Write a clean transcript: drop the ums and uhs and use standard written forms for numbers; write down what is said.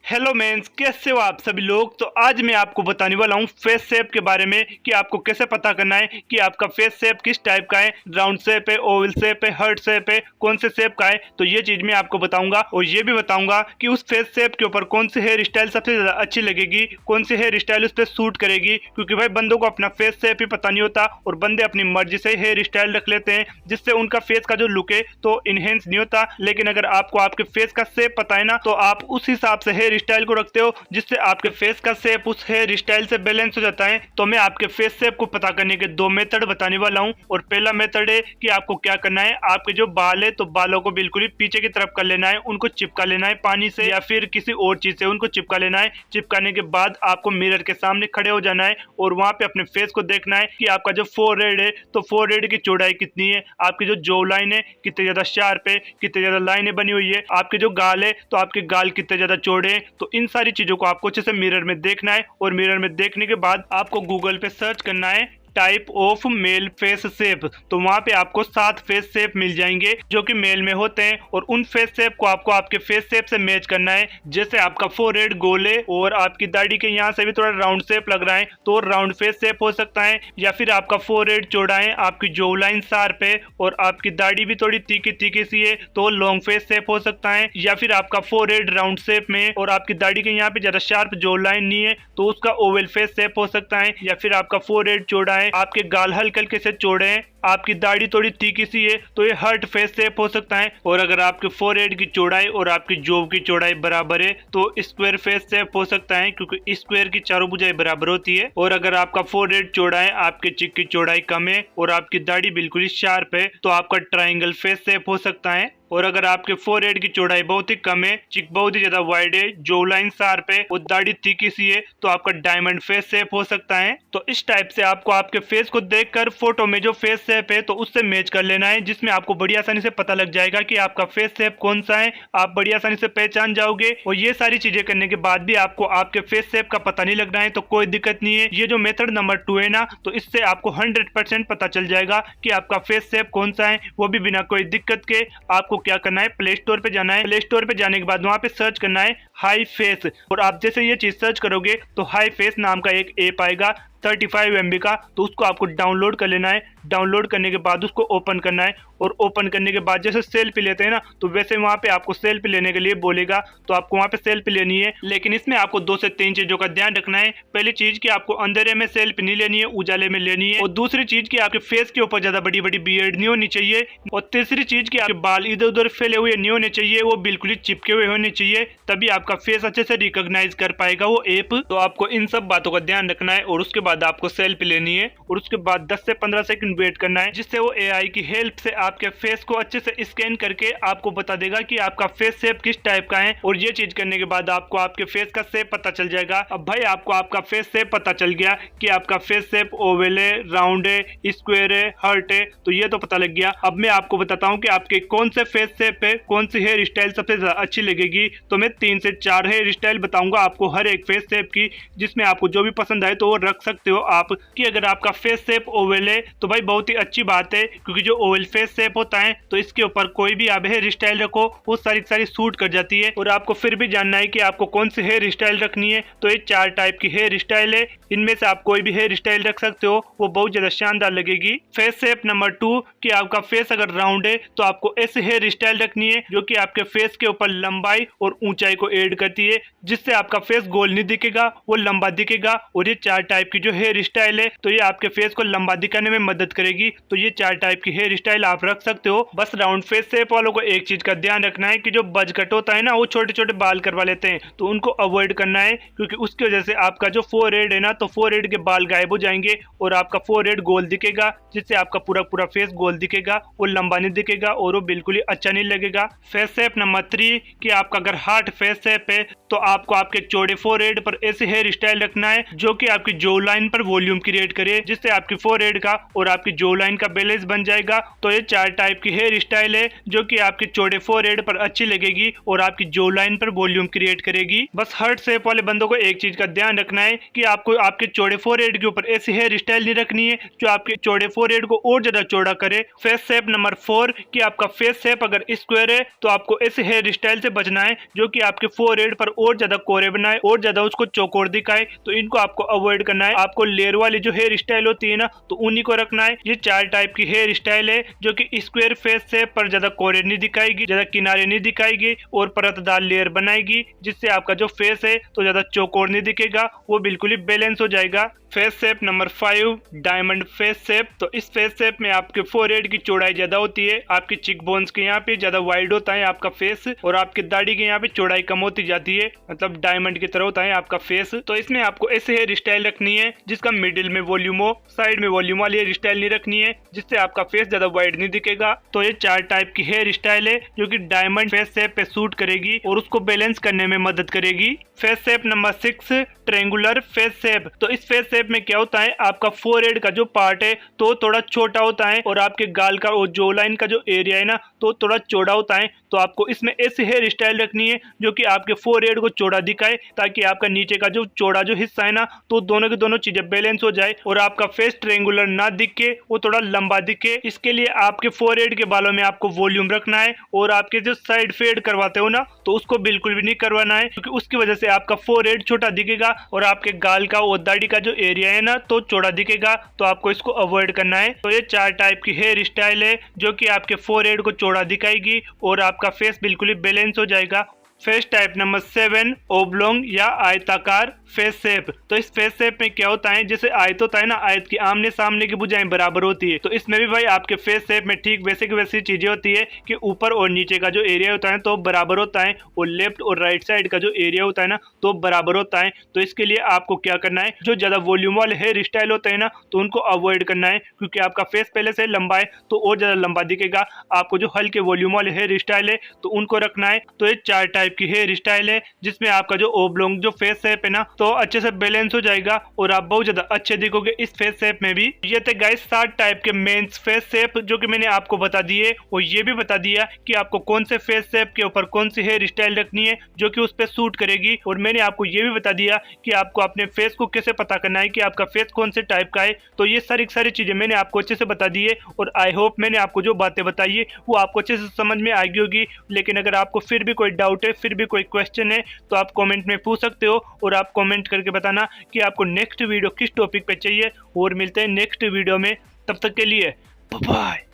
Hello mains, कैसे हो आप सभी लोग। तो आज मैं आपको बताने वाला हूँ फेस शेप के बारे में कि आपको कैसे पता करना है कि आपका फेस शेप किस टाइप का है। राउंड शेप है, ओवल शेप है, हार्ट शेप है, कौन से शेप का है। तो ये चीज मैं आपको बताऊंगा और ये भी बताऊंगा कि उस फेस शेप के ऊपर कौन सी हेयर स्टाइल सबसे ज्यादा अच्छी लगेगी, कौन सी हेयर स्टाइल उस पर सूट करेगी। क्योंकि भाई बंदों को अपना फेस शेप ही पता नहीं होता और बंदे अपनी मर्जी से हेयर स्टाइल रख लेते हैं जिससे उनका फेस का जो लुक है तो इनहेंस नहीं होता। लेकिन अगर आपको आपके फेस का शेप पता है ना तो आप उस हिसाब से हेयर स्टाइल को रखते हो जिससे आपके फेस का शेप उस हेयर स्टाइल से बैलेंस हो जाता है। तो मैं आपके फेस शेप को पता करने के दो मेथड बताने वाला हूँ। और पहला मेथड है कि आपको क्या करना है, आपके जो बाल है तो बालों को बिल्कुल ही पीछे की तरफ कर लेना है, उनको चिपका लेना है पानी से या फिर किसी और चीज से उनको चिपका लेना है। चिपकाने के बाद आपको मिरर के सामने खड़े हो जाना है और वहां पे अपने फेस को देखना है कि आपका जो फोरहेड है तो फोरहेड की चौड़ाई कितनी है, आपकी जो जॉ लाइन है कितनी ज्यादा शार्प है, कितनी ज्यादा लाइनें बनी हुई है, आपके जो गाल है तो आपके गाल कितने ज्यादा चौड़े हैं। तो इन सारी चीजों को आपको अच्छे से मिरर में देखना है और मिरर में देखने के बाद आपको गूगल पे सर्च करना है type of male face shape. तो वहां पे आपको 7 फेस शेप मिल जाएंगे जो कि मेल में होते हैं और उन फेस शेप को आपको आपके फेस शेप से मैच करना है। जैसे आपका फोरहेड गोल है और आपकी दाढ़ी के यहाँ से भी थोड़ा राउंड शेप लग रहा है तो राउंड फेस शेप हो सकता है, या फिर आपका फोरहेड चौड़ा है, आपकी जॉ लाइन शार्प है और आपकी दाढ़ी भी थोड़ी तीखी तीखी सी है तो लॉन्ग फेस शेप हो सकता है। या फिर आपका फोरहेड राउंड शेप में और आपकी दाढ़ी के यहाँ पे ज्यादा शार्प जॉ लाइन नहीं है तो उसका ओवल फेस शेप हो सकता है। या फिर आपका फोरहेड चौड़ा है, आपके गाल हल्के हल्के से चौड़े हैं, आपकी दाढ़ी थोड़ी तीखी सी है तो ये हार्ट फेस शेप हो सकता है। और अगर आपके फोरहेड की चौड़ाई और आपकी जॉ की चौड़ाई बराबर है तो स्क्वायर फेस शेप हो सकता है क्योंकि स्क्वायर की चारों भुजाएं बराबर होती है। और अगर आपका फोरहेड चौड़ा है, आपके चिक की चौड़ाई कम है और आपकी दाढ़ी बिल्कुल ही शार्प है तो आपका ट्राइंगल फेस शेप हो सकता है। और अगर आपके फोरहेड की चौड़ाई बहुत ही कम है, चिक बहुत ही ज्यादा वाइड है, जॉ लाइन शार्प है और दाढ़ी तीखी सी है तो आपका डायमंड फेस शेप हो सकता है। तो इस टाइप से आपको आपके फेस को देखकर फोटो में जो फेस शेप है तो उससे मैच कर लेना है, जिसमें आपको बड़ी आसानी से पता लग जाएगा कि आपका फेस शेप कौन सा है। आप बड़ी आसानी से पहचान जाओगे और ये सारी चीजें करने के बाद भी आपको आपके फेस शेप का पता नहीं लग रहा है तो कोई दिक्कत नहीं है। ये जो मेथड नंबर 2 है ना तो इससे आपको 100% पता चल जाएगा कि आपका फेस शेप कौन सा है, वो भी बिना कोई दिक्कत के। आपको क्या करना है, प्ले स्टोर पे जाना है, प्ले स्टोर पे जाने के बाद वहां पे सर्च करना है हाई फेस। और आप जैसे ये चीज सर्च करोगे तो हाई फेस नाम का एक ऐप आएगा 35 MB का, तो उसको आपको डाउनलोड कर लेना है। डाउनलोड करने के बाद उसको ओपन करना है और ओपन करने के बाद जैसे सेल्फी लेते हैं ना तो वैसे वहां पे आपको सेल्फी लेने के लिए बोलेगा तो आपको वहां पे सेल्फी लेनी है। लेकिन इसमें आपको 2 से 3 चीजों का ध्यान रखना है। पहली चीज कि आपको अंधेरे में सेल्फी नहीं लेनी है, उजाले में लेनी है। और दूसरी चीज कि आपके फेस के ऊपर ज्यादा बड़ी बड़ी बियर्ड नहीं होनी चाहिए। और तीसरी चीज कि आपके बाल इधर उधर फैले हुए नहीं होने चाहिए, वो बिल्कुल ही चिपके हुए होने चाहिए, तभी आपका फेस अच्छे से रिकॉग्नाइज कर पाएगा वो ऐप। तो आपको इन सब बातों का ध्यान रखना है और उसके बाद आपको सेल्फी लेनी है और उसके बाद 10 से 15 सेकंड वेट करना है, जिससे वो एआई की हेल्प से आपके फेस को अच्छे से स्कैन करके आपको बता देगा कि आपका फेस शेप किस टाइप का है। और ये चीज करने के बाद आपको आपके फेस का शेप पता चल जाएगा। अब भाई आपको आपका फेस शेप पता चल गया कि आपका फेस शेप ओवल है, राउंड है, स्क्वायर है, हार्ट है, तो ये तो पता लग गया। अब मैं आपको बताता हूँ कि आपके कौन से फेस शेप पे कौन सी हेयर स्टाइल सबसे ज्यादा अच्छी लगेगी। तो मैं 3 से 4 हेयर स्टाइल बताऊंगा आपको हर एक फेस शेप की, जिसमें आपको जो भी पसंद आए तो वो रख सकते हो आप। कि अगर आपका फेस शेप ओवल है तो भाई बहुत ही अच्छी बात है, क्योंकि जो ओवल फेस शेप होता है तो इसके ऊपर कोई भी आप हेयर स्टाइल रखो वो सारी सूट कर जाती है। और आपको फिर भी जानना है कि आपको कौन सी हेयर स्टाइल रखनी है, तो ये 4 टाइप की हेयर स्टाइल है, इनमें से आप कोई भी हेयर स्टाइल रख सकते हो, वो बहुत ज्यादा शानदार लगेगी। फेस शेप नंबर 2 कि आपका फेस अगर राउंड है तो आपको ऐसे हेयर स्टाइल रखनी है जो कि आपके फेस के ऊपर लंबाई और ऊंचाई को ऐड करती है, जिससे आपका फेस गोल नहीं दिखेगा, वो लंबा दिखेगा। और ये 4 टाइप की जो हेयर स्टाइल है तो ये आपके फेस को लंबा दिखाने में मदद करेगी। तो ये 4 टाइप की हेयर स्टाइल आप रख सकते हो। बस राउंड फेस शेप वालों को एक चीज का ध्यान रखना है कि जो बज कट होता है ना वो छोटे छोटे बाल करवा लेते हैं, तो उनको अवॉइड करना है, क्योंकि उसकी वजह से आपका जो फोरहेड है ना तो फोरहेड के बाल गायब हो जाएंगे और आपका फोरहेड गोल दिखेगा, जिससे आपका पूरा पूरा फेस गोल दिखेगा, वो लंबा नहीं दिखेगा और वो बिल्कुल ही अच्छा नहीं लगेगा। फेस शेप नंबर 3 कि आपका अगर हार्ट फेस शेप है तो आपको आपके चौड़े फोरहेड पर ऐसे हेयर स्टाइल रखना है जो कि आपकी जॉ लाइन पर वॉल्यूम क्रिएट करे, जिससे आपकी फोरहेड का और आपकी जॉ लाइन का बैलेंस बन जाएगा। तो ये 4 टाइप की हेयर स्टाइल है जो कि आपके चौड़े फोरहेड पर अच्छी लगेगी और आपकी जॉ लाइन पर वॉल्यूम क्रिएट करेगी। बस हार्ट शेप वाले बंदों को एक चीज का ध्यान रखना है कि आपको आपके चौड़े फोरहेड के ऊपर ऐसी हेयर स्टाइल नहीं रखनी है जो आपके चौड़े फोरहेड को और ज्यादा चौड़ा करे। फेस शेप नंबर 4 कि आपका फेस शेप अगर स्क्वायर है तो आपको ऐसे हेयर स्टाइल से बचना है जो कि आपके फोरहेड पर और ज्यादा कोरे बनाए और ज्यादा उसको चौकोर दिखाए, तो इनको आपको अवॉइड करना है। आपको लेयर वाली जो हेयर स्टाइल होती है ना, तो उन्हीं को रखना है। ये 4 टाइप की हेयर स्टाइल है जो कि स्क्वायर फेस शेप पर ज्यादा कोरे नहीं दिखाएगी, ज्यादा किनारे नहीं दिखाएगी और परतदार लेयर बनाएगी, जिससे आपका जो फेस है तो ज्यादा चौकोर नहीं दिखेगा, वो बिल्कुल ही बैलेंस हो जाएगा। Face shape number 5, diamond face shape. तो इस फेस शेप में आपके फोरहेड की चौड़ाई ज्यादा होती है, आपकी चिक बोन्स के यहाँ पे ज्यादा वाइड होता है आपका फेस, और आपकी दाढ़ी के यहाँ पे चौड़ाई कम होती जाती है, मतलब डायमंड की तरह होता है आपका फेस। तो इसमें आपको ऐसे हेयर स्टाइल रखनी है जिसका मिडिल में वॉल्यूम हो, साइड में वॉल्यूम वाली हेयर स्टाइल नहीं रखनी है, जिससे आपका फेस ज्यादा वाइड नहीं दिखेगा। तो ये 4 टाइप की हेयर स्टाइल है जो कि डायमंड फेस शेप पे सूट करेगी और उसको बैलेंस करने में मदद करेगी। Face shape number 6, triangular face shape. तो इस फेस शेप में क्या होता है, आपका फोरहेड का जो पार्ट है तो थोड़ा छोटा होता है और आपके गाल का और जो लाइन का जो एरिया है ना, तो थोड़ा चौड़ा होता है। तो आपको इसमें ऐसी हेयर स्टाइल रखनी है जो कि आपके फोरहेड को चौड़ा दिखाए, ताकि आपका नीचे का जो चौड़ा जो हिस्सा है ना, तो दोनों की दोनों चीजें बैलेंस हो जाए और आपका फेस ट्रायंगुलर ना दिखे, वो थोड़ा लंबा दिखे। इसके लिए आपके फोरहेड के बालों में आपको वॉल्यूम रखना है और आपके जो साइड फेड करवाते हो ना, तो उसको बिल्कुल भी नहीं करवाना है, क्योंकि उसकी वजह से आपका फोरहेड छोटा दिखेगा और आपके गाल का और दाढ़ी का जो एरिया है ना, तो चौड़ा दिखेगा। तो आपको इसको अवॉइड करना है। तो ये 4 टाइप की हेयर स्टाइल है जो कि आपके फोरहेड को चौड़ा दिखाएगी और आपका फेस बिल्कुल ही बैलेंस हो जाएगा। फेस टाइप नंबर 7, ओब्लोंग या आयताकार फेस शेप। तो इस फेस शेप में क्या होता है, जैसे आयत होता है ना, आयत की आमने सामने की भुजाएं बराबर होती है, तो इसमें भी भाई आपके फेस शेप में ठीक वैसे की वैसी चीजें होती है कि ऊपर और नीचे का जो एरिया होता है तो बराबर होता है, और लेफ्ट और राइट साइड का जो एरिया होता है ना, तो बराबर होता है। तो इसके लिए आपको क्या करना है, जो ज्यादा वॉल्यूम वाले हेयर स्टाइल होते हैं ना, तो उनको अवॉइड करना है, क्योंकि आपका फेस पहले से लंबा है तो और ज्यादा लंबा दिखेगा। आपको जो हल्के वॉल्यूम वाले हेयर स्टाइल है तो उनको रखना है। तो ये 4 टाइप की हेयर स्टाइल है जिसमें आपका जो ओब्लोंग जो फेस शेप है ना, तो अच्छे से बैलेंस हो जाएगा और आप बहुत ज्यादा अच्छे दिखोगे इस फेस शेप में भी। ये थे गाइस 7 टाइप के मेंस फेस शेप जो कि मैंने आपको बता दिए, और ये भी बता दिया कि आपको कौन से फेस शेप के ऊपर कौन सी हेयर स्टाइल रखनी है जो कि उस पर सूट करेगी। और मैंने आपको ये भी बता दिया कि आपको अपने फेस को कैसे पता करना है कि आपका फेस कौन से टाइप का है। तो ये सारी चीजें मैंने आपको अच्छे से बता दी है, और आई होप मैंने आपको जो बातें बताई है वो आपको अच्छे से समझ में आ गई होगी। लेकिन अगर आपको फिर भी कोई डाउट है, फिर भी कोई क्वेश्चन है, तो आप कमेंट में पूछ सकते हो, और आप कमेंट करके बताना कि आपको नेक्स्ट वीडियो किस टॉपिक पे चाहिए। और मिलते हैं नेक्स्ट वीडियो में, तब तक के लिए बाय।